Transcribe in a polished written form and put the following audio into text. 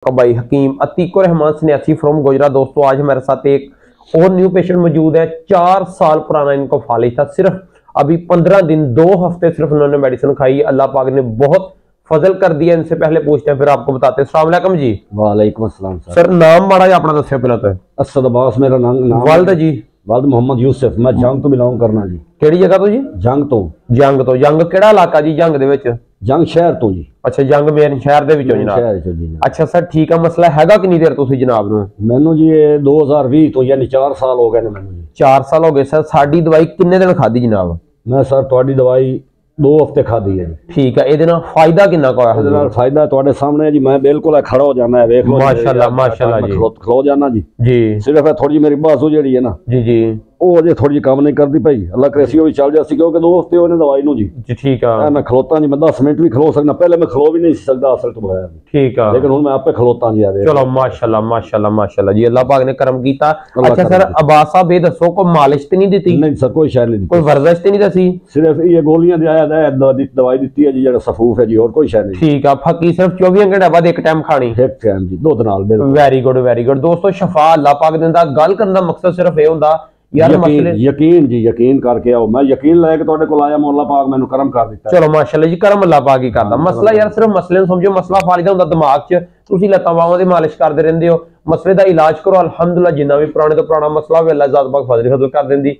भाई हकीम अतीकुर रहमान सन्यासी फ्रॉम गुजरात। दोस्तों आज हमारे साथ एक और न्यू पेशेंट मौजूद है। 4 साल पुराना इनको फालिज था, सिर्फ अभी 15 दिन 2 हफ्ते सिर्फ उन्होंने मेडिसिन खाई। अल्लाह पाक ने बहुत फजल कर दिया। इनसे पहले पूछते हैं फिर आपको बताते हैं। अस्सलाम वालेकुम जी। वालेकुम अस्सलाम सर नाम माड़ा जी अपना दस्यो पहला तो। असद अब्बास मेरा नाम वालद जी वालद मोहम्मद यूसुफ। मैं जंग तो बिलोंग करना जी। केड़ी जगह तो जी? जंग तो जंग केड़ा इलाका जी? जंग दे विच जंग शहर तो जी। अच्छा जंग मेन शहर दे विचों जनाब। शहर चो जी। अच्छा सर ठीक है। मसला हैगा कितनी देर तुसी जनाब नूं? मैनू जी 2020 तो यानी 4 साल हो गए ने मैनू जी। 4 साल हो गए सर। साडी दवाई किन्ने दिन खादी जनाब? मैं सर तुहाडी दवाई 2 हफ्ते खादी है जी। ठीक है। ਇਹਦੇ ਨਾਲ फायदा कितना को है? ਇਹਦੇ फायदा ਤੁਹਾਡੇ सामने है जी। मैं बिल्कुल खड़ा हो जाना है, देख लो माशाल्लाह माशाल्लाह जी। खलो जाना जी। जी सिर्फ है थोड़ी मेरी बाजू जी है ना जी जी ਉਹ ਅਜੇ ਥੋੜੀ ਜਿਹੀ ਕੰਮ ਨਹੀਂ ਕਰਦੀ ਭਾਈ। ਅੱਲਾ ਕਰੇ ਸੀ ਉਹ ਵੀ ਚੱਲ ਜਾਸੀ ਕਿਉਂਕਿ 2 ਹਫ਼ਤੇ ਉਹਨੇ ਦਵਾਈ ਨੂੰ ਜੀ। जी ठीक है ਮੈਂ ਖਲੋਤਾ ਜੀ। ਮੈਂ 10 ਮਿੰਟ ਵੀ ਖਲੋ ਸਕਦਾ, ਪਹਿਲੇ ਮੈਂ ਖਲੋ ਵੀ ਨਹੀਂ ਸੀ ਸਕਦਾ ਅਸਲ ਤੋਂ ਬਗੈਰ। ठीक है लेकिन हूं मैं आपे खलोता जी। यार चलो माशाल्लाह माशाल्लाह माशाल्लाह जी। अल्लाह पाक ने करम कीता। अल्लाह अच्छा सर अब्बास साहब ये दसो को मालिश ते नहीं दी? नहीं सर कोई शायद नहीं कोई वर्जिश ते नहीं दसी? सिर्फ ये गोलियां दिया है, दवाई दी है जी जरा सफूफ है जी, और कोई शायद नहीं। ठीक है। फकी सिर्फ 24 घंटे बाद एक टाइम खानी? एक टाइम जी, दूध नाल। Very good very good. दोस्तों शफा अल्लाह पाक दिंदा। गल करने दा मकसद सिर्फ ये हुंदा यार मसले यकीन जी, यकीन करके आओ। मैं यकीन लेके तुहाडे कोल आया, अल्लाह पाक मैनू करम कर दिता। चलो माशाल्लाह जी करम अल्लाह पाक ही करदा। मसला यार सिर्फ मसले ਨੂੰ समझो। मसला फालिदा ਹੁੰਦਾ दिमाग 'ਚ। ਤੁਸੀਂ ਲੱਤਾਂ ਬਾਹਾਂ ਦੀ ਮਾਲਿਸ਼ ਕਰਦੇ ਰਹਿੰਦੇ ਹੋ, ਮਸਲੇ ਦਾ ਇਲਾਜ ਕਰੋ। ਅਲਹਮਦੁਲਿल्लाह जिन्ना भी पुराने तो पुराना मसला होवे अल्लाह ज़ात पाक फजल कर दिंदी।